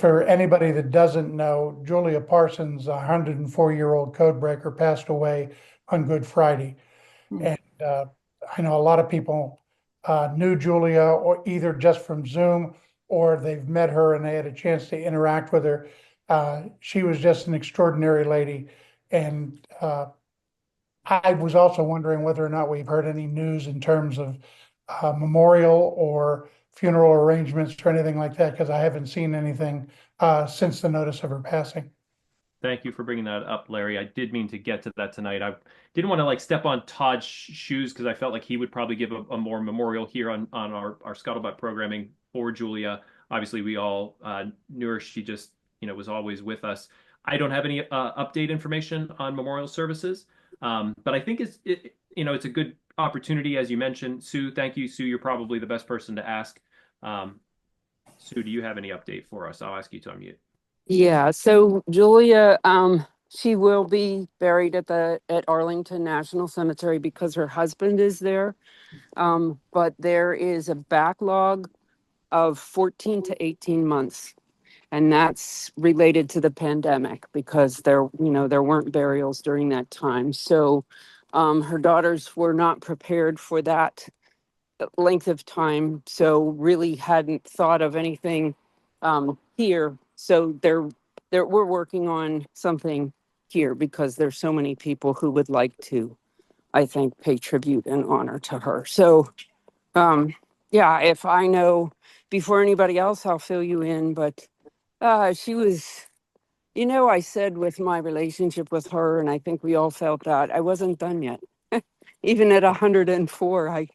for anybody that doesn't know, Julia Parsons, a 104-year-old codebreaker, passed away on Good Friday. Mm. And I know a lot of people knew Julia, or either just from Zoom, or they've met her and they had a chance to interact with her. She was just an extraordinary lady. And I was also wondering whether or not we've heard any news in terms of memorial or funeral arrangements or anything like that, because I haven't seen anything since the notice of her passing. Thank you for bringing that up, Larry. I did mean to get to that tonight. I didn't want to like step on Todd's shoes because I felt like he would probably give a more memorial here on our Scuttlebutt programming for Julia. Obviously, we all knew her. She just, was always with us. I don't have any update information on memorial services, but I think it's a good opportunity, as you mentioned. Sue, thank you, Sue. You're probably the best person to ask. Um, Sue, do you have any update for us? I'll ask you to unmute. Yeah, so Julia, she will be buried at Arlington National Cemetery because her husband is there. But there is a backlog of 14 to 18 months, and that's related to the pandemic because there weren't burials during that time. So her daughters were not prepared for that length of time, so really hadn't thought of anything here. So we're working on something here because there's so many people who would like to, I think, pay tribute and honor to her. So yeah, if I know before anybody else, I'll fill you in. But she was, I said with my relationship with her, and I think we all felt that I wasn't done yet. Even at 104,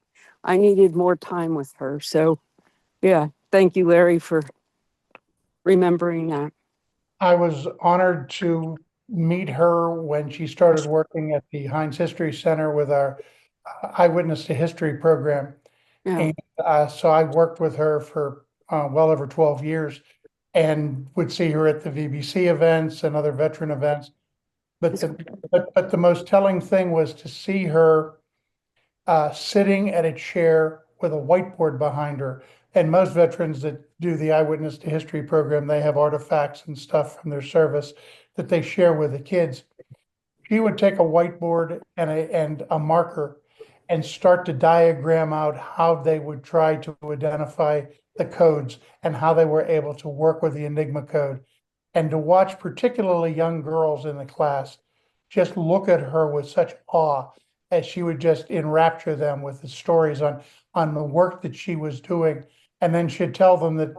I needed more time with her. So yeah, thank you, Larry, for remembering that. I was honored to meet her when she started working at the Heinz History Center with our Eyewitness to History program. Yeah, And so I worked with her for well over 12 years and would see her at the VBC events and other veteran events. But the most telling thing was to see her sitting at a chair with a whiteboard behind her. And most veterans that do the Eyewitness to History program, they have artifacts and stuff from their service that they share with the kids. She would take a whiteboard and a marker and start to diagram out how they would try to identify the codes and how they were able to work with the Enigma code. And to watch particularly young girls in the class just look at her with such awe as she would just enrapture them with the stories on the work that she was doing. And then she'd tell them that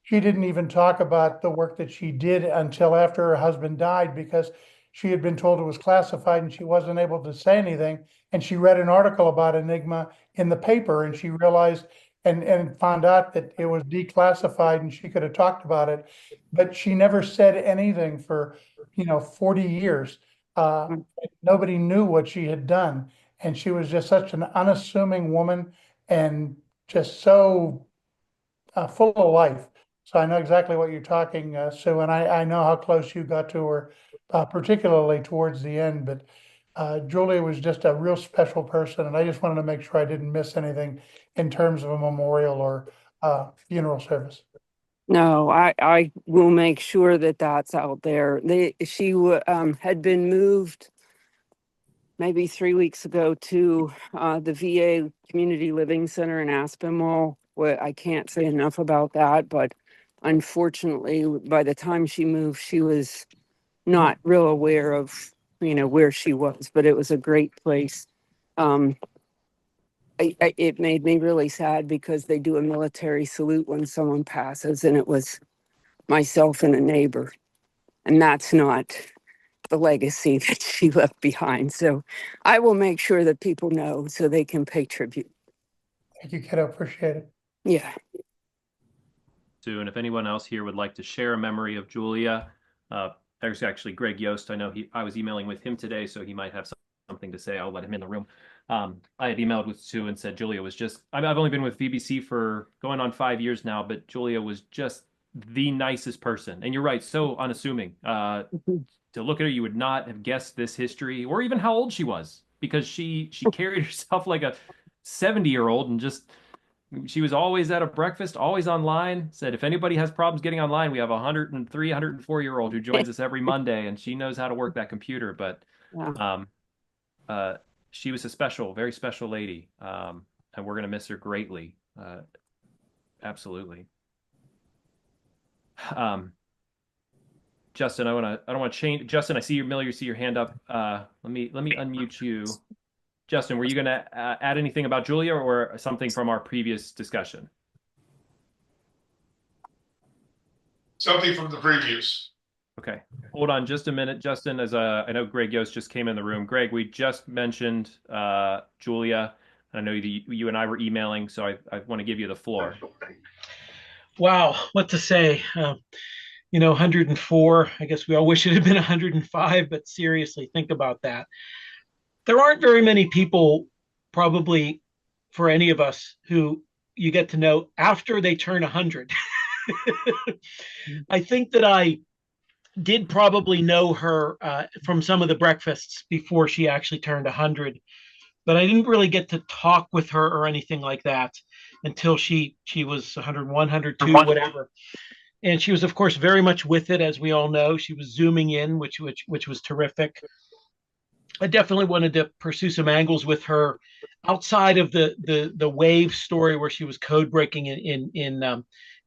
she didn't even talk about the work that she did until after her husband died because she had been told it was classified and she wasn't able to say anything. And she read an article about Enigma in the paper and she realized and found out that it was declassified and she could have talked about it. But she never said anything for, 40 years. Uh, Nobody knew what she had done. And she was just such an unassuming woman and just so full of life. So I know exactly what you're talking, Sue, and I know how close you got to her, particularly towards the end. But Julia was just a real special person, and I just wanted to make sure I didn't miss anything in terms of a memorial or funeral service. no, I will make sure that that's out there. She had been moved maybe 3 weeks ago to the VA Community Living Center in Aspinwall. Well, I can't say enough about that, but unfortunately, by the time she moved, she was not real aware of where she was. But it was a great place. Um, it made me really sad because they do a military salute when someone passes, and it was myself and a neighbor, and that's not the legacy that she left behind. So I will make sure that people know so they can pay tribute. Thank you, kiddo. Appreciate it. Yeah. Sue, and if anyone else here would like to share a memory of Julia, there's actually Greg Yost. I know I was emailing with him today, so he might have something to say. I'll let him in the room. I had emailed with Sue and said Julia was just, I've only been with VBC for going on 5 years now, but Julia was just the nicest person. And you're right, so unassuming. To look at her, you would not have guessed this history or even how old she was because she carried herself like a 70-year-old and just She was always at a breakfast, always online. Said if anybody has problems getting online, we have a 103, 104-year-old who joins us every Monday, and she knows how to work that computer. But Yeah. um, uh, she was a special, very special lady, and we're gonna miss her greatly. Absolutely. Um, Justin, I don't want to change. Justin, I see your Miller, you see your hand up. Let me unmute you. Justin, were you gonna add anything about Julia or something from our previous discussion? Something from the previews. Okay, hold on just a minute, Justin. As I know Greg Yost just came in the room. Greg, we just mentioned Julia. I know you and I were emailing, so I want to give you the floor. Wow, what to say? 104. I guess we all wish it had been 105, but seriously, think about that. There aren't very many people, probably for any of us, who you get to know after they turn 100. I think that I did probably know her from some of the breakfasts before she actually turned 100, but I didn't really get to talk with her or anything like that until she was 101, 102, whatever. And she was, of course, very much with it, as we all know. She was zooming in, which was terrific. I definitely wanted to pursue some angles with her outside of the wave story where she was code breaking in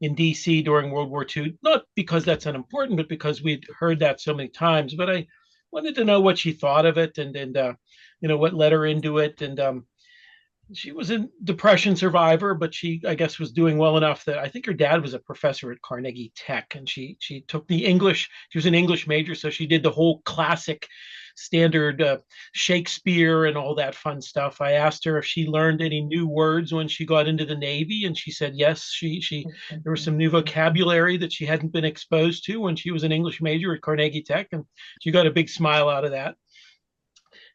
DC during World War II. Not because that's unimportant, but because we'd heard that so many times. But I wanted to know what she thought of it and what led her into it. And she was a depression survivor, but she, I guess, was doing well enough that I think her dad was a professor at Carnegie Tech, and she took the English. She was an English major, so she did the whole classic, standard Shakespeare and all that fun stuff. I asked her if she learned any new words when she got into the Navy, and she said yes. She there was some new vocabulary that she hadn't been exposed to when she was an English major at Carnegie Tech, and she got a big smile out of that.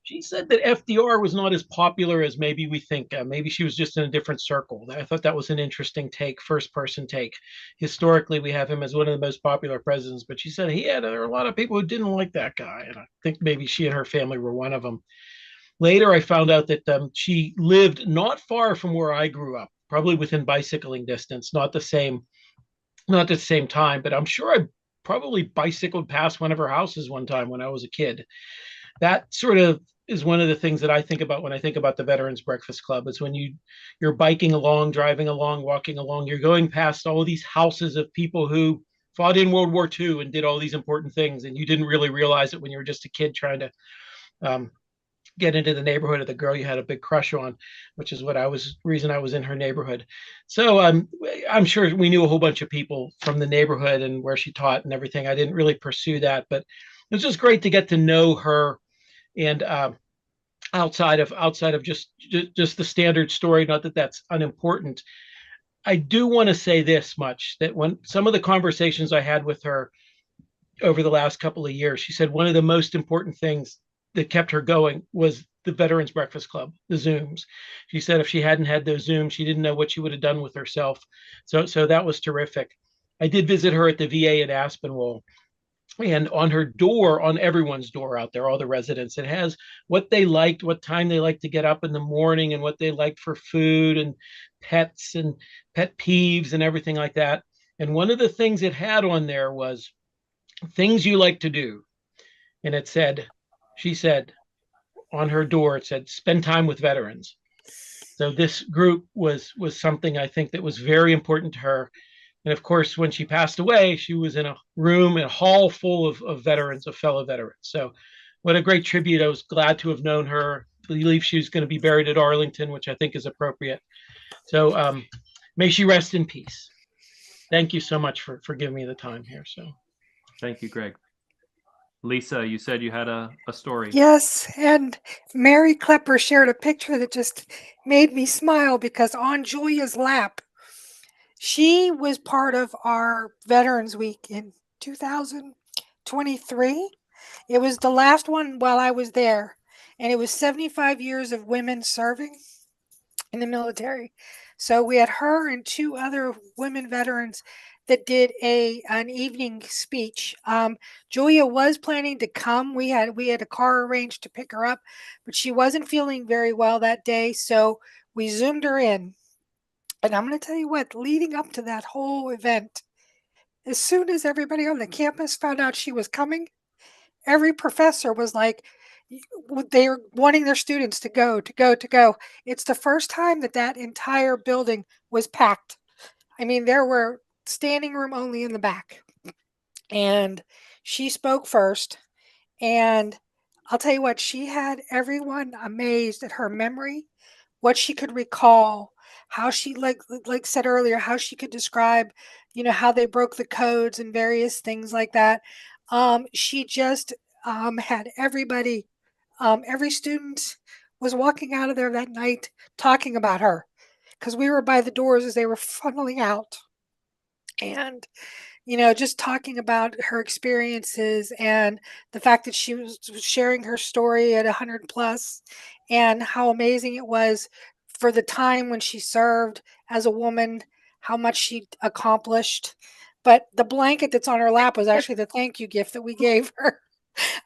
She said that FDR was not as popular as maybe we think. Maybe she was just in a different circle. I thought that was an interesting take, first person take. Historically, we have him as one of the most popular presidents, but she said there were a lot of people who didn't like that guy. And I think maybe she and her family were one of them. Later, I found out that she lived not far from where I grew up, probably within bicycling distance, not the same time, but I'm sure I probably bicycled past one of her houses one time when I was a kid. That sort of is one of the things that I think about when I think about the Veterans Breakfast Club. Is when you're biking along, driving along, walking along, you're going past all these houses of people who fought in World War II and did all these important things, and you didn't really realize it when you were just a kid trying to get into the neighborhood of the girl you had a big crush on, which is reason I was in her neighborhood. So I'm sure we knew a whole bunch of people from the neighborhood and where she taught and everything. I didn't really pursue that, but it was just great to get to know her. And outside of just the standard story, not that that's unimportant, I do want to say this much, that when some of the conversations I had with her over the last couple of years, she said one of the most important things that kept her going was the Veterans Breakfast Club, the Zooms. She said if she hadn't had those Zooms, she didn't know what she would have done with herself. So that was terrific. I did visit her at the VA at Aspinwall. And on her door, on everyone's door out there, all the residents, it has what they liked, what time they like to get up in the morning, and what they liked for food and pets and pet peeves and everything like that. And one of the things it had on there was things you like to do. And she said on her door, it said, spend time with veterans. So this group was something I think that was very important to her. And of course, when she passed away, she was in a hall full of veterans, of fellow veterans. So what a great tribute. I was glad to have known her. I believe she was going to be buried at Arlington, which I think is appropriate. So may she rest in peace. Thank you so much for giving me the time here. So Thank you, Greg. Lisa, you said you had a story. Yes, and Mary Klepper shared a picture that just made me smile because on Julia's lap, she was part of our Veterans Week in 2023. It was the last one while I was there, and it was 75 years of women serving in the military. So we had her and two other women veterans that did an evening speech. Julia was planning to come. We had a car arranged to pick her up, but she wasn't feeling very well that day, so we zoomed her in. And I'm going to tell you what, leading up to that whole event, as soon as everybody on the campus found out she was coming, every professor was like, they were wanting their students to go, to go, to go. It's the first time that that entire building was packed. I mean, there were standing room only in the back. And she spoke first. And I'll tell you what, she had everyone amazed at her memory, what she could recall, how she like said earlier, how she could describe, how they broke the codes and various things like that. She just had everybody, every student was walking out of there that night talking about her because we were by the doors as they were funneling out. And just talking about her experiences and the fact that she was sharing her story at 100 plus and how amazing it was for the time when she served as a woman, how much she accomplished. But the blanket that's on her lap was actually the thank you gift that we gave her.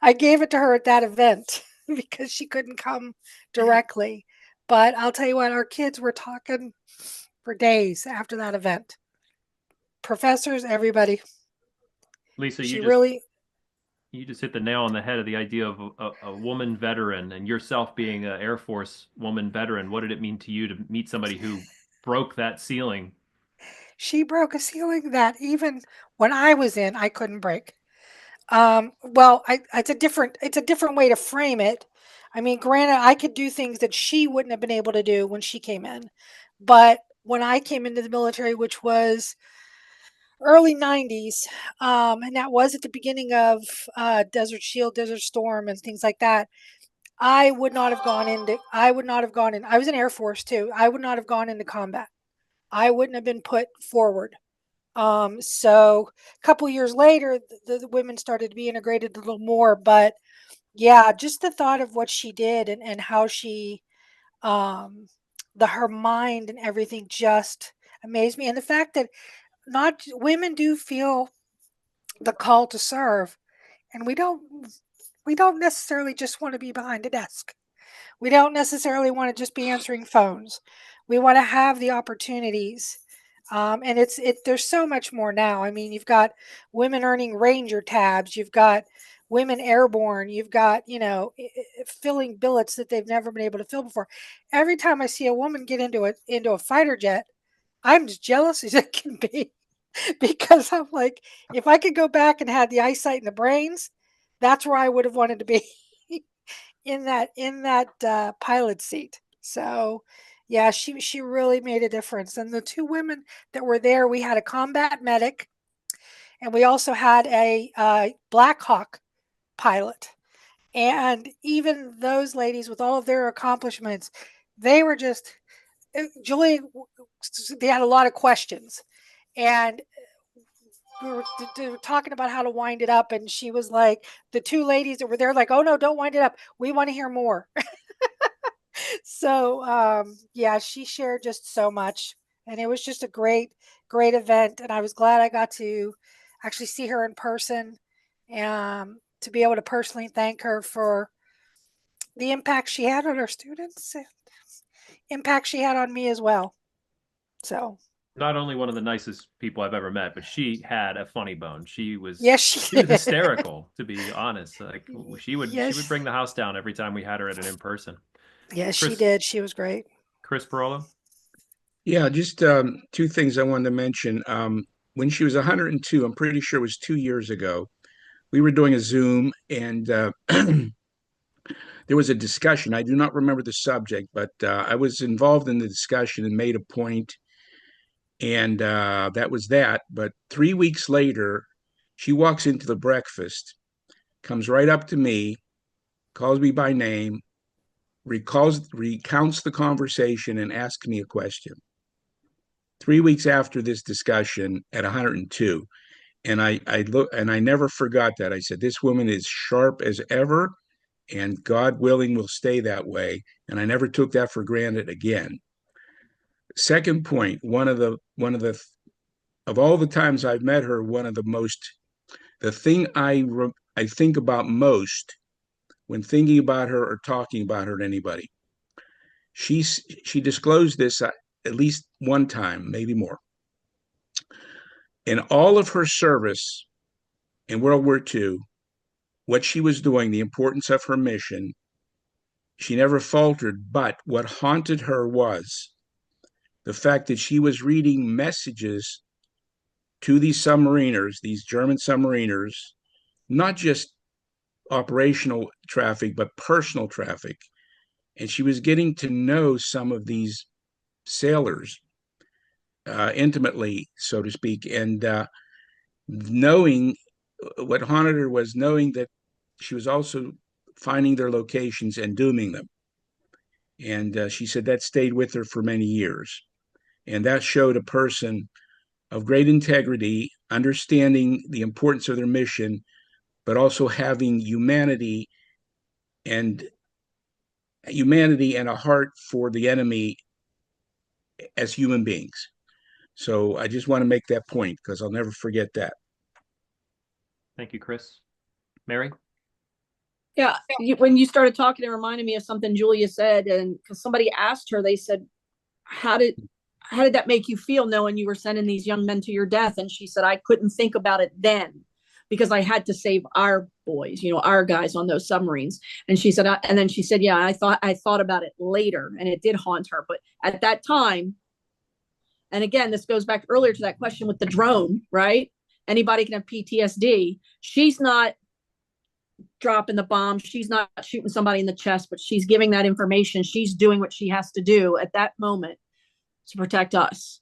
I gave it to her at that event because she couldn't come directly. But I'll tell you what, our kids were talking for days after that event. Professors, everybody. Lisa, She really, you just hit the nail on the head of the idea of a woman veteran and yourself being an Air Force woman veteran. What did it mean to you to meet somebody who broke that ceiling? she broke a ceiling that even when I was in, I couldn't break. Well, it's a different way to frame it. I mean, granted, I could do things that she wouldn't have been able to do when she came in, but when I came into the military, which was early 90s, and that was at the beginning of Desert Shield, Desert Storm, and things like that. I would not have gone into. I would not have gone in. I was in Air Force too. I would not have gone into combat. I wouldn't have been put forward. So a couple years later, the women started to be integrated a little more. But yeah, just the thought of what she did and how she, um, her mind and everything just amazed me. And the fact that not women do feel the call to serve, and we don't necessarily just want to be behind a desk. We don't necessarily want to just be answering phones. We want to have the opportunities. And there's so much more now. I mean, you've got women earning ranger tabs, you've got women airborne, you've got, filling billets that they've never been able to fill before. Every time I see a woman get into a fighter jet, I'm as jealous as it can be because I'm like, if I could go back and had the eyesight and the brains, that's where I would have wanted to be. In that pilot seat. So, yeah, she really made a difference. And the two women that were there, we had a combat medic, and we also had a Black Hawk pilot. And even those ladies, with all of their accomplishments, they were just Julie. They had a lot of questions, and we were talking about how to wind it up, and she was like, the two ladies that were there, like, oh no, don't wind it up. We want to hear more. So yeah, she shared just so much, and it was just a great event, and I was glad I got to actually see her in person, to be able to personally thank her for the impact she had on her students and impact she had on me as well. So Not only one of the nicest people I've ever met, but she had a funny bone. yes, She she was did. hysterical, to be honest. Like she would Yes, bring the house down every time we had her at an in person. yes, she Chris did. She was great. Chris Parolo. Yeah, just two things I wanted to mention. When she was 102, I'm pretty sure it was 2 years ago, we were doing a Zoom and there was a discussion. I do not remember the subject, but I was involved in the discussion and made a point, and that was that. But 3 weeks later, she walks into the breakfast, comes right up to me, calls me by name, recounts the conversation, and asks me a question. 3 weeks after this discussion at 102. And I look and I never forgot that. I said, this woman is sharp as ever, and God willing will stay that way. And I never took that for granted again. Second point, one of the of all the times I've met her, the thing I think about most when thinking about her or talking about her to anybody. She disclosed this at least one time, maybe more. In all of her service in World War II, what she was doing, the importance of her mission, she never faltered. But what haunted her was the fact that she was reading messages to these submariners, these German submariners, not just operational traffic, but personal traffic. And she was getting to know some of these sailors intimately, so to speak. And knowing what haunted her was knowing that she was also finding their locations and dooming them. And she said that stayed with her for many years. And that showed a person of great integrity, understanding the importance of their mission, but also having humanity and a heart for the enemy as human beings. So I just want to make that point because I'll never forget that. Thank you, Chris. Mary? Yeah, when you started talking, it reminded me of something Julia said, and because somebody asked her, they said, how did that make you feel knowing you were sending these young men to your death? And she said, I couldn't think about it then because I had to save our boys, our guys on those submarines. And she said, and then she said, yeah, I thought about it later, and it did haunt her. But at that time, and again, this goes back earlier to that question with the drone, right? Anybody can have PTSD. She's not dropping the bomb. She's not shooting somebody in the chest, but she's giving that information. She's doing what she has to do at that moment to protect us.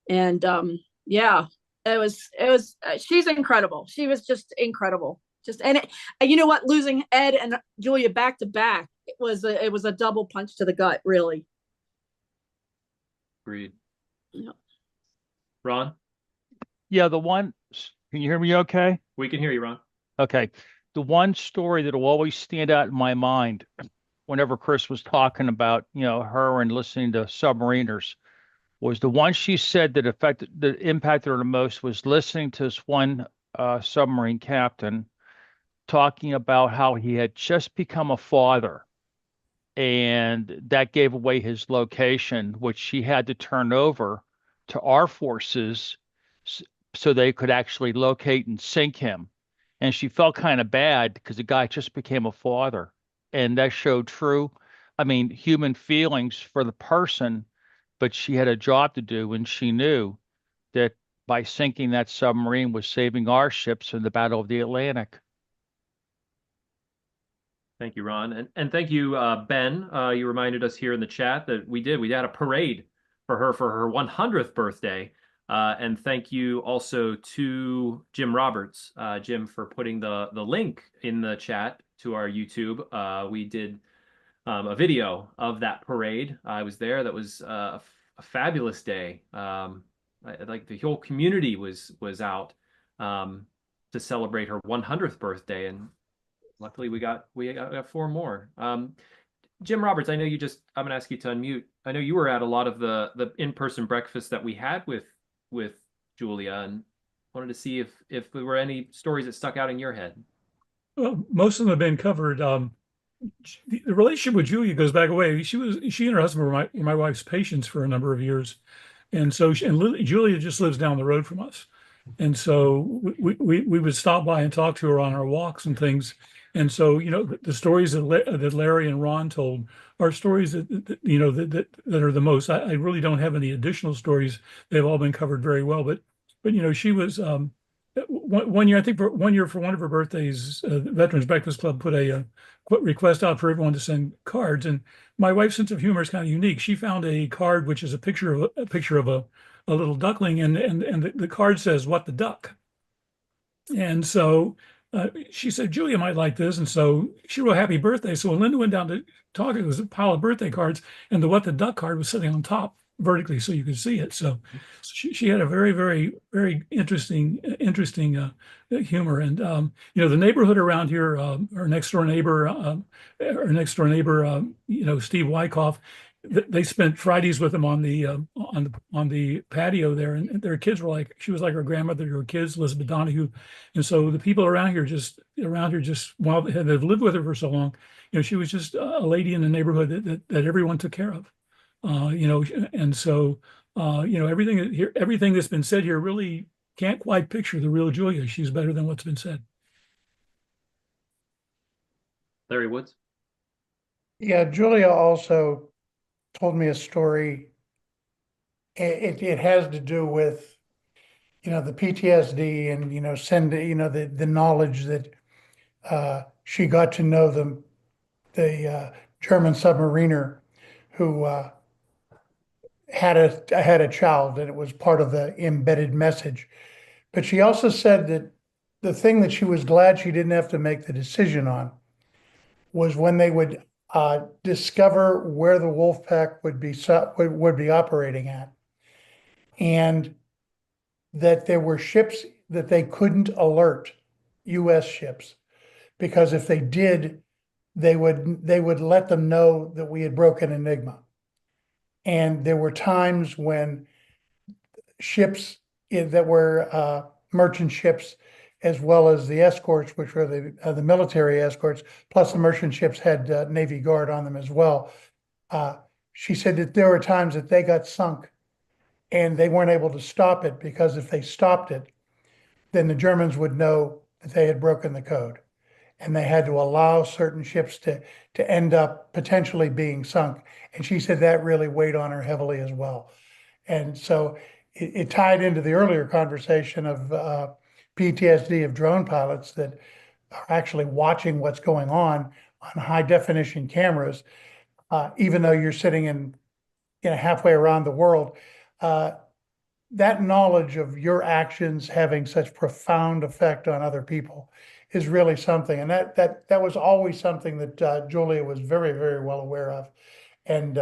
And yeah, it was she's incredible. She was just incredible. And you know what, losing Ed and Julia back to back, it was a double punch to the gut, really. Agreed. Yeah. Ron? Yeah, can you hear me okay? We can hear you, Ron. Okay. The one story that will always stand out in my mind whenever Chris was talking about, her and listening to submariners was the one she said that impacted her the most was listening to this one submarine captain talking about how he had just become a father, and that gave away his location, which she had to turn over to our forces so they could actually locate and sink him. And she felt kind of bad because the guy just became a father. And that showed human feelings for the person, but she had a job to do, and she knew that by sinking that submarine was saving our ships in the Battle of the Atlantic. Thank you, Ron. And thank you, Ben. You reminded us here in the chat that we had a parade for her 100th birthday. And thank you also to Jim Roberts, Jim, for putting the link in the chat to our YouTube. We did a video of that parade. I was there. That was a fabulous day. Like the whole community was out to celebrate her 100th birthday, and luckily we got 4 more. Jim Roberts, I know I'm going to ask you to unmute. I know you were at a lot of the in-person breakfasts that we had with Julia, and wanted to see if there were any stories that stuck out in your head. Well, most of them have been covered. The relationship with Julia goes back away. She and her husband were my wife's patients for a number of years, and so Julia just lives down the road from us, and so we would stop by and talk to her on our walks and things. And so the stories that Larry and Ron told are stories that are the most. I really don't have any additional stories. They've all been covered very well. But she was one year, I think for one of her birthdays, the Veterans Breakfast Club put a request out for everyone to send cards. And my wife's sense of humor is kind of unique. She found a card which is a picture of a little duckling, and the card says, "What the duck?" And so she said, Julia might like this. And so she wrote happy birthday. So when Linda went down to talk, it was a pile of birthday cards, and the "What the Duck" card was sitting on top vertically so you could see it. So she had a very, very, very interesting humor. And, the neighborhood around here, our next door neighbor, Steve Wyckoff, they spent Fridays with him on the patio there, and their kids were she was like her grandmother to her kids, Elizabeth Donahue. And so the people around here while they've lived with her for so long, she was just a lady in the neighborhood that everyone took care of. You know, and so you know, everything here, everything that's been said here really can't quite picture the real Julia. She's better than what's been said. Larry Woods. Yeah, Julia also told me a story. It has to do with, you know, the PTSD and, you know, the knowledge that she got to know the German submariner who had a child, and it was part of the embedded message. But she also said that the thing that she was glad she didn't have to make the decision on was when they would discover where the wolf pack would be operating at, and that there were ships that they couldn't alert, U.S. ships, because if they did, they would let them know that we had broken Enigma. And there were times when ships that were merchant ships, as well as the escorts, which were the military escorts, plus the merchant ships had Navy Guard on them as well. She said that there were times that they got sunk and they weren't able to stop it, because if they stopped it, then the Germans would know that they had broken the code. And they had to allow certain ships to end up potentially being sunk. And she said that really weighed on her heavily as well. And so it tied into the earlier conversation of PTSD of drone pilots that are actually watching what's going on high definition cameras, even though you're sitting in, you know, halfway around the world. That knowledge of your actions having such profound effect on other people is really something. And that was always something that Julia was very, very well aware of and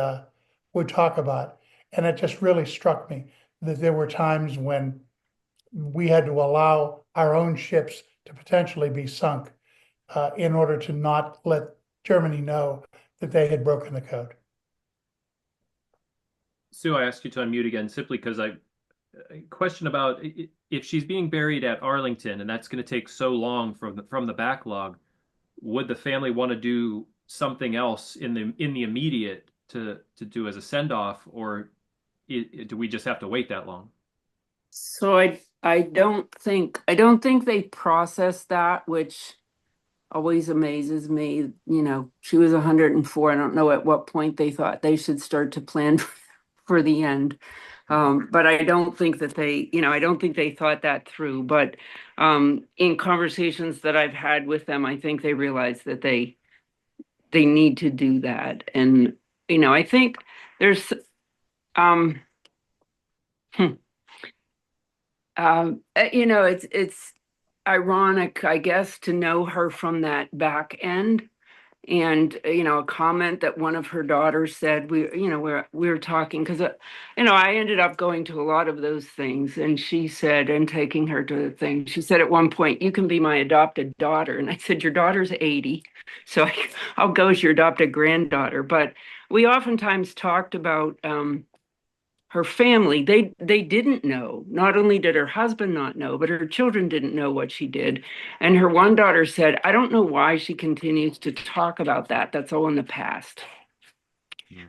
would talk about. And it just really struck me that there were times when we had to allow our own ships to potentially be sunk in order to not let Germany know that they had broken the code. Sue, I asked you to unmute again simply because I question about if she's being buried at Arlington and that's going to take so long from the backlog, would the family want to do something else in the immediate to do as a send off, or do we just have to wait that long? So I don't think they processed that, which always amazes me. You know, she was 104. I don't know at what point they thought they should start to plan for the end. But I don't think that I don't think they thought that through. But in conversations that I've had with them, I think they realize that they need to do that. And, you know, I think there's, you know, it's ironic, I guess, to know her from that back end. And, you know, a comment that one of her daughters said, we were talking, because, you know, I ended up going to a lot of those things. And she said, and taking her to the thing, she said at one point, "You can be my adopted daughter." And I said, "Your daughter's 80. So I'll go as your adopted granddaughter." But we oftentimes talked about her family. They didn't know. Not only did her husband not know, but her children didn't know what she did. And her one daughter said, "I don't know why she continues to talk about that. That's all in the past."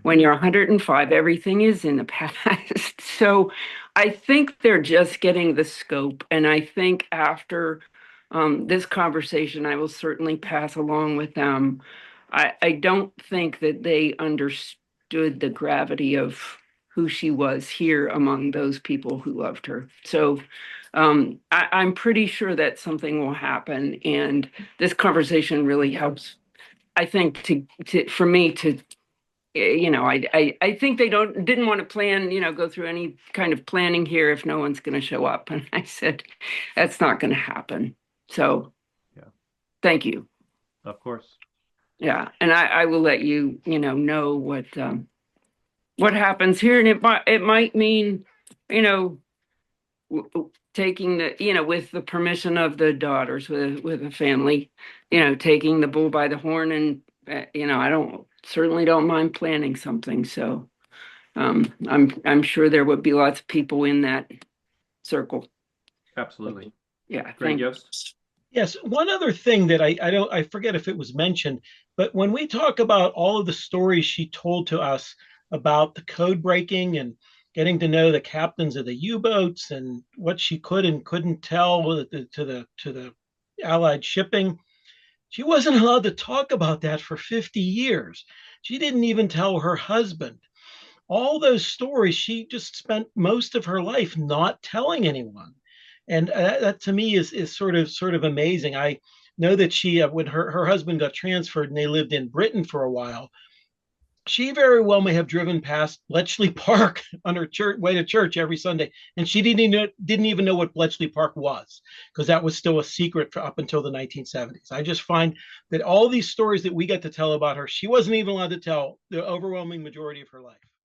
When you're 105, everything is in the past. So I think they're just getting the scope. And I think after this conversation, I will certainly pass along with them. I don't think that they understood the gravity of who she was here among those people who loved her. So I'm pretty sure that something will happen. And this conversation really helps, I think, for me to, you know, I think they didn't want to plan, you know, go through any kind of planning here if no one's going to show up. And I said, that's not going to happen. So yeah, thank you. Of course. Yeah. And I will let you, you know what happens here. And it might mean, you know, taking the, you know, with the permission of the daughters, with the family, you know, taking the bull by the horn. And, you know, I certainly don't mind planning something. So I'm sure there would be lots of people in that circle. Absolutely. Yeah. Greg Yost? Yes, one other thing that I forget if it was mentioned, but when we talk about all of the stories she told to us about the code breaking and getting to know the captains of the U-boats and what she could and couldn't tell to the Allied shipping. She wasn't allowed to talk about that for 50 years. She didn't even tell her husband. All those stories, she just spent most of her life not telling anyone. And that to me is sort of amazing. I know that she, when her husband got transferred and they lived in Britain for a while, she very well may have driven past Bletchley Park on her way to church every Sunday, and she didn't even know what Bletchley Park was, because that was still a secret for up until the 1970s. I just find that all these stories that we get to tell about her, she wasn't even allowed to tell the overwhelming majority of her life.